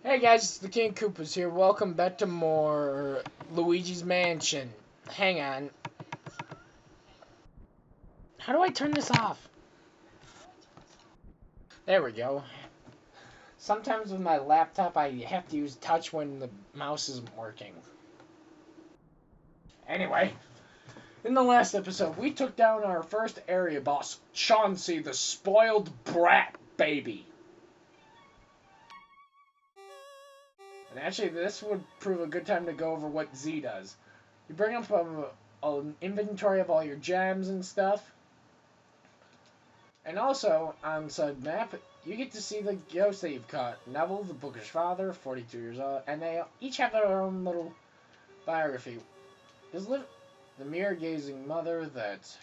Hey guys, it's the King Koopas here. Welcome back to more Luigi's Mansion. Hang on. How do I turn this off? There we go. Sometimes with my laptop I have to use touch when the mouse isn't working. Anyway, in the last episode we took down our first area boss, Chauncey the spoiled brat baby. And actually this would prove a good time to go over what Z does. You bring up an inventory of all your gems and stuff. And also, on said map, you get to see the ghosts that you've caught. Neville, the bookish father, 42 years old, and they each have their own little biography. The mirror-gazing mother, that's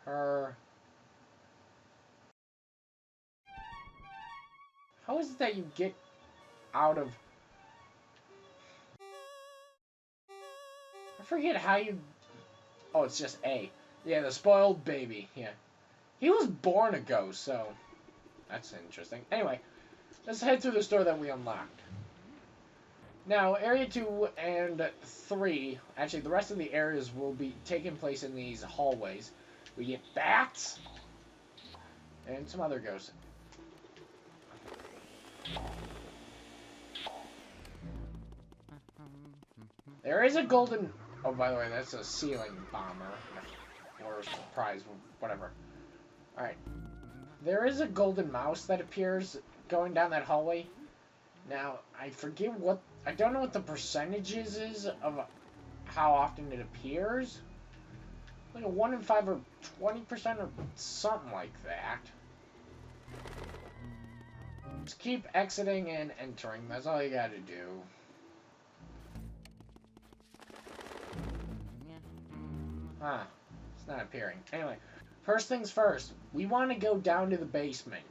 her. How is it that you get out of... I forget how you... Oh, it's just A. Yeah, the spoiled baby, yeah. He was born a ghost, so... That's interesting. Anyway, let's head through this door that we unlocked. Now, Area 2 and 3, actually the rest of the areas will be taking place in these hallways. We get bats, and some other ghosts. There is a golden... Oh, by the way, that's a ceiling bomber. Or surprise, whatever. Alright. There is a golden mouse that appears going down that hallway. Now, I forget what... I don't know what the percentages is of how often it appears. Like a 1 in 5 or 20% or something like that. Just keep exiting and entering. That's all you gotta do. Huh. It's not appearing. Anyway. First things first, we want to go down to the basement.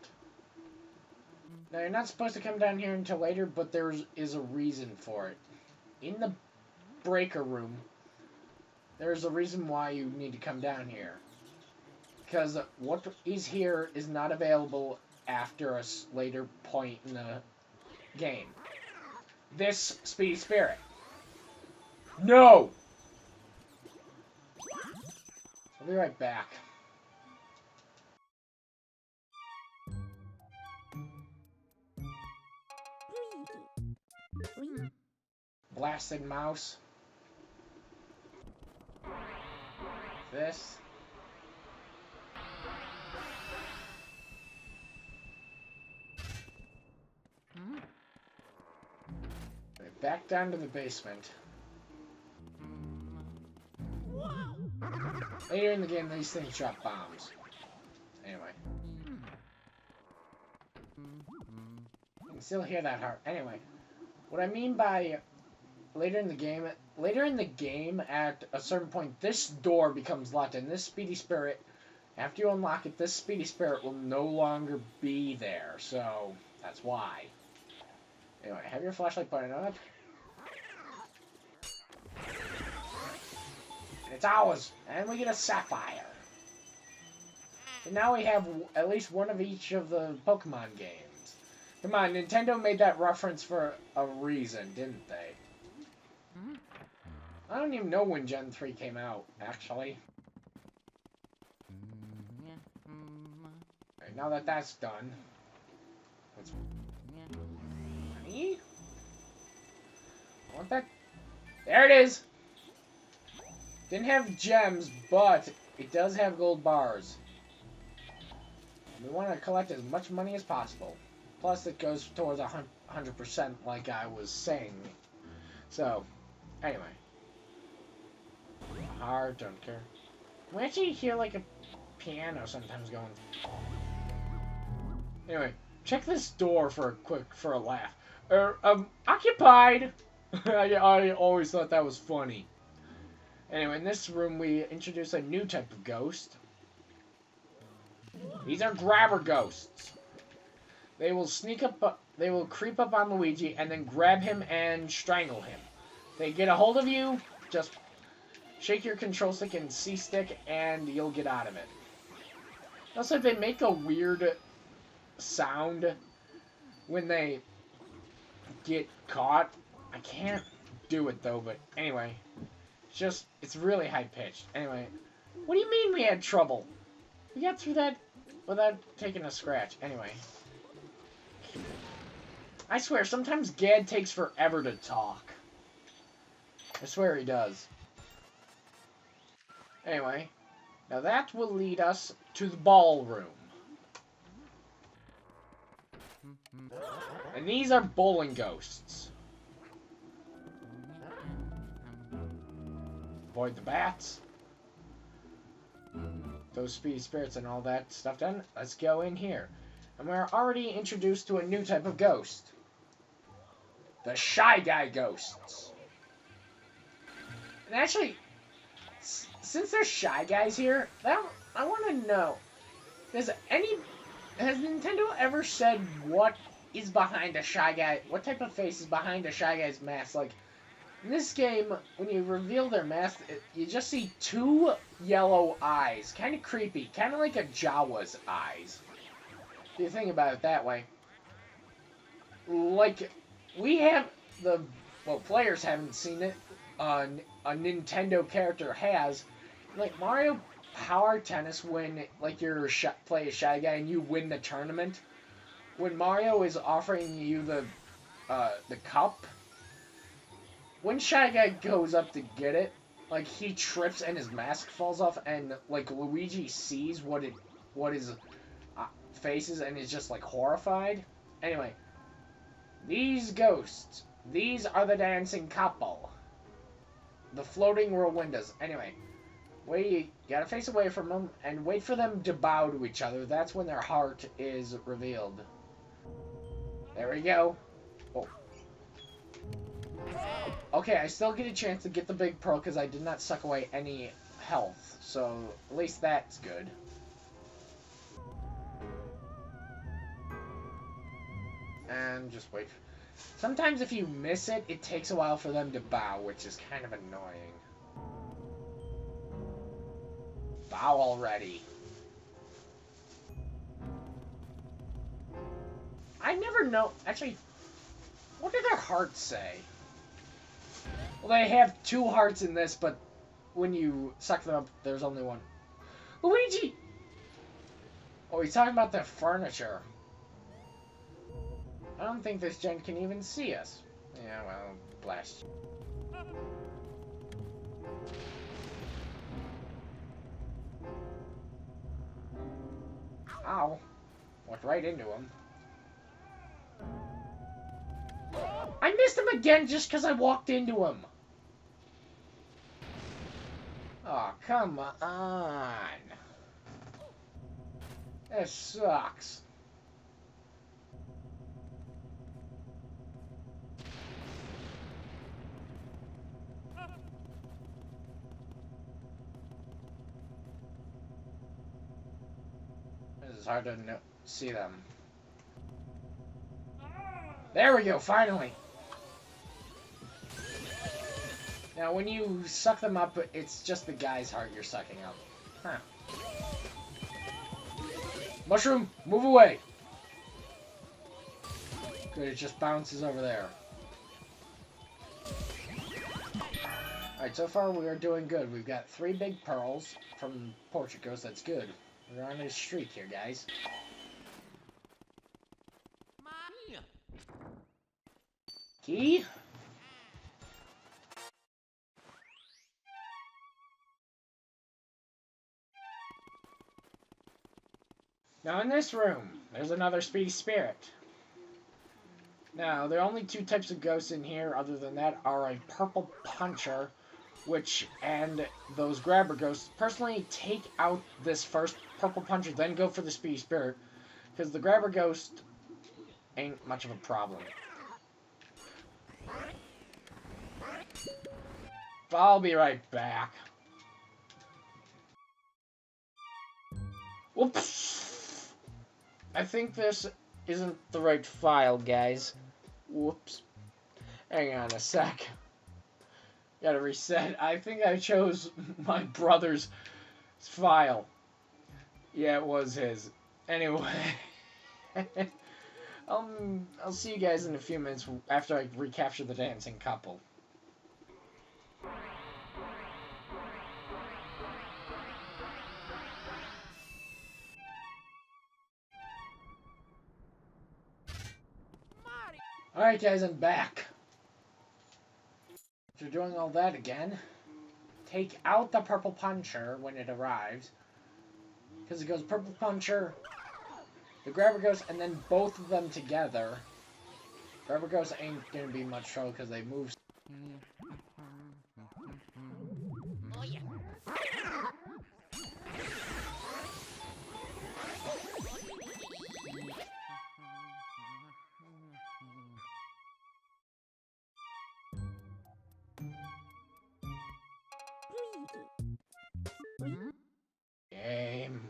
Now, you're not supposed to come down here until later, but there is a reason for it. In the breaker room, there's a reason why you need to come down here. Because what is here is not available after a later point in the game. This Speedy Spirit. No! I'll be right back. Blasted mouse. This. Back down to the basement. Later in the game, these things drop bombs. Anyway. You can still hear that heart. Anyway. What I mean by later in the game, at a certain point, this door becomes locked, and this Speedy Spirit, after you unlock it, this Speedy Spirit will no longer be there, so that's why. Anyway, have your flashlight pointed on it. And it's ours, and we get a sapphire. So now we have at least one of each of the Pokemon games. Come on, Nintendo made that reference for a reason, didn't they? I don't even know when Gen 3 came out, actually. Right, now that that's done... Let's... Honey? I want that... There it is! Didn't have gems, but it does have gold bars. We want to collect as much money as possible. Plus, it goes towards 100% like I was saying. So, anyway. Hard, don't care. We actually hear like a piano sometimes going. Anyway, check this door for a laugh. Occupied! I always thought that was funny. Anyway, in this room we introduce a new type of ghost. These are grabber ghosts. They will they will creep up on Luigi and then grab him and strangle him. They get a hold of you, just shake your control stick and C stick and you'll get out of it. Also, they make a weird sound when they get caught. I can't do it though, but anyway. It's really high pitched. Anyway, what do you mean we had trouble? We got through that without taking a scratch. Anyway. I swear, sometimes Gad takes forever to talk. I swear he does. Anyway, now that will lead us to the ballroom. And these are bowling ghosts. Avoid the bats. Those speedy spirits and all that stuff done. Let's go in here. And we're already introduced to a new type of ghost. The Shy Guy ghosts. And actually, since there's Shy Guys here, I want to know, has Nintendo ever said what is behind a Shy Guy? What type of face is behind a Shy Guy's mask? Like, in this game, when you reveal their mask, you just see two yellow eyes. Kind of creepy. Kind of like a Jawa's eyes. If you think about it that way. Like, we have players haven't seen it. A Nintendo character has. Like, Mario Power Tennis, when, like, you play a Shy Guy and you win the tournament. When Mario is offering you the cup, when Shy Guy goes up to get it, like, he trips and his mask falls off, and, like, Luigi sees what his face is and is just, like, horrified. Anyway, these ghosts, these are the dancing couple. The floating world windows. Anyway, you gotta face away from them and wait for them to bow to each other. That's when their heart is revealed. There we go. Oh. Okay, I still get a chance to get the big pearl because I did not suck away any health. So, at least that's good. And just wait. Sometimes if you miss it, it takes a while for them to bow, which is kind of annoying. Bow already. I never know. Actually, what do their hearts say? Well, they have two hearts in this, but when you suck them up, there's only one. Luigi! Oh, he's talking about the furniture. I don't think this gen can even see us. Yeah, well, blast you. Ow. Went right into him. I missed him again just because I walked into him. Oh, come on. This sucks. It's hard to see them. There we go, finally! Now, when you suck them up, it's just the guy's heart you're sucking up. Huh. Mushroom, move away! Good, it just bounces over there. Alright, so far we are doing good. We've got 3 big pearls from Portugal, that's good. We're on a streak here, guys. Key? Now in this room, there's another speedy spirit. Now, there are only 2 types of ghosts in here. Other than that are a purple puncher, and those grabber ghosts. Personally, take out this first purple puncher, then go for the speedy spirit, because the grabber ghost ain't much of a problem. I'll be right back. Whoops! I think this isn't the right file, guys. Whoops. Hang on a sec. Gotta reset. I think I chose my brother's file. Yeah, it was his. Anyway. I'll see you guys in a few minutes after I recapture the dancing couple. Alright guys, I'm back. After doing all that again, take out the purple puncher when it arrives. Because it goes purple puncher, the grabber ghost, and then both of them together. Grabber ghost ain't gonna be much trouble because they move. Oh yeah. Game.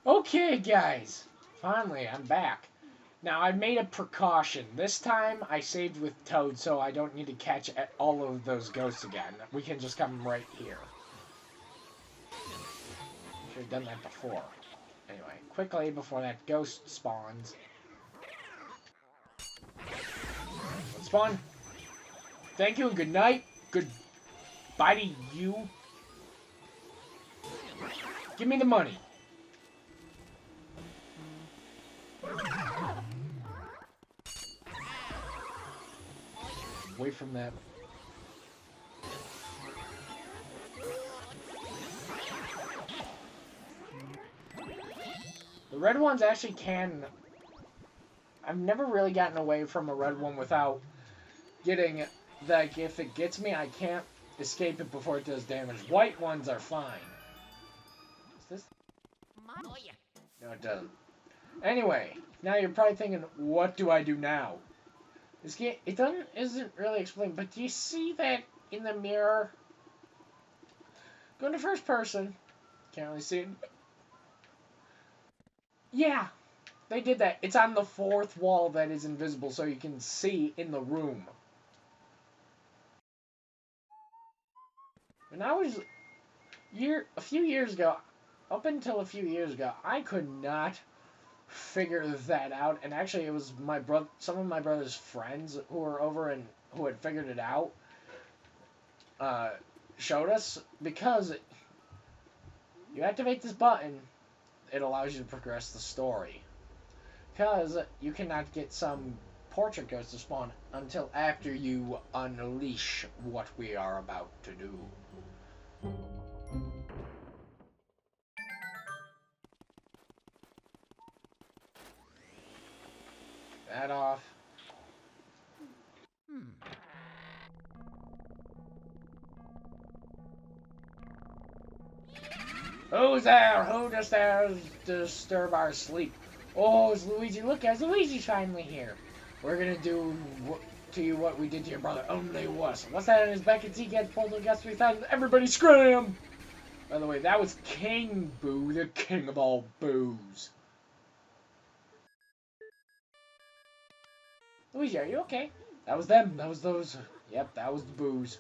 Okay, guys. Finally, I'm back. Now, I made a precaution. This time, I saved with Toad, so I don't need to catch all of those ghosts again. We can just come right here. Should have done that before. Anyway, quickly, before that ghost spawns. Let's spawn. Thank you and good night. Goodbye to you. Give me the money. Away from that. The red ones actually can... I've never really gotten away from a red one without getting... Like, if it gets me, I can't escape it before it does damage. White ones are fine. Is this... Oh yeah. No, it doesn't. Anyway, now you're probably thinking, what do I do now? This game, isn't really explained, but do you see that in the mirror? Go into first person. Can't really see it. Yeah, they did that. It's on the fourth wall that is invisible, so you can see in the room. When I was a few years ago, up until a few years ago, I could not figure that out, and actually it was some of my brother's friends who were over and who had figured it out showed us, because you activate this button, it allows you to progress the story, because you cannot get some portrait ghost to spawn until after you unleash what we are about to do. That off. Who's there? Who just dares disturb our sleep? Oh, it's Luigi. Look, guys, Luigi's finally here. We're gonna do to you what we did to your brother, only worse. What's that in his back? He gets pulled and gets 3,000. Everybody scram! By the way, that was King Boo, the king of all boos. Luigi, are you okay? That was them. That was those. Yep, that was the boos.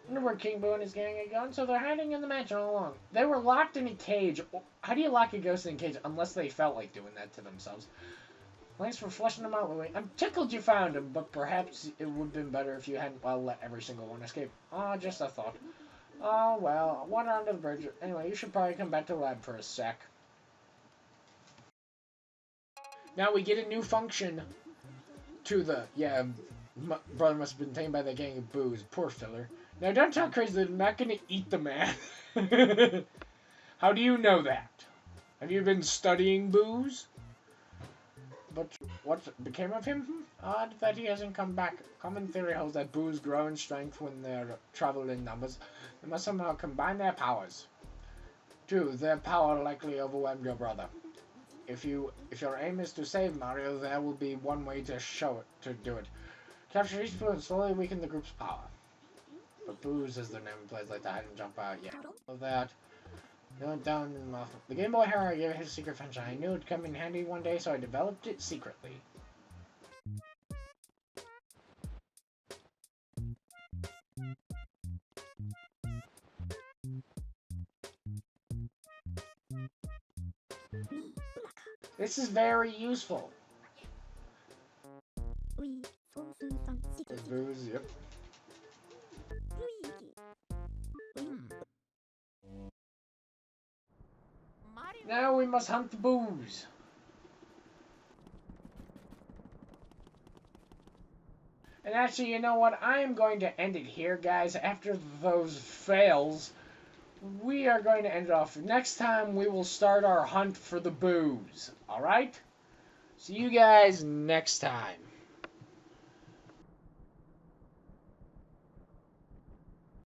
I wonder where King Boo and his gang had gone, so they're hiding in the mansion all along. They were locked in a cage. How do you lock a ghost in a cage unless they felt like doing that to themselves? Thanks for fleshing them out, Louie. I'm tickled you found him, but perhaps it would have been better if you hadn't, well, let every single one escape. Ah, just a thought. Oh, well, water under the bridge. Anyway, you should probably come back to the lab for a sec. Now we get a new function to the... Yeah, my brother must have been tamed by the gang of boos. Poor filler. Now, don't talk crazy. I'm not going to eat the man. How do you know that? Have you been studying boos? But what became of him? Odd that he hasn't come back. Common theory holds that boos grow in strength when they're travel in numbers. They must somehow combine their powers. True, their power likely overwhelmed your brother. If your aim is to save Mario, there will be one way to do it. Capture each boo and slowly weaken the group's power. But boos is their name and plays like to hide and jump out. Yeah, of that. No, down in the Game Boy Hero gave it his secret function. I knew it'd come in handy one day, so I developed it secretly. This is very useful. The booze, yep. Mario. Now we must hunt the booze. And actually, you know what? I am going to end it here, guys. After those fails, we are going to end it off. Next time, we will start our hunt for the booze. Alright? See you guys next time.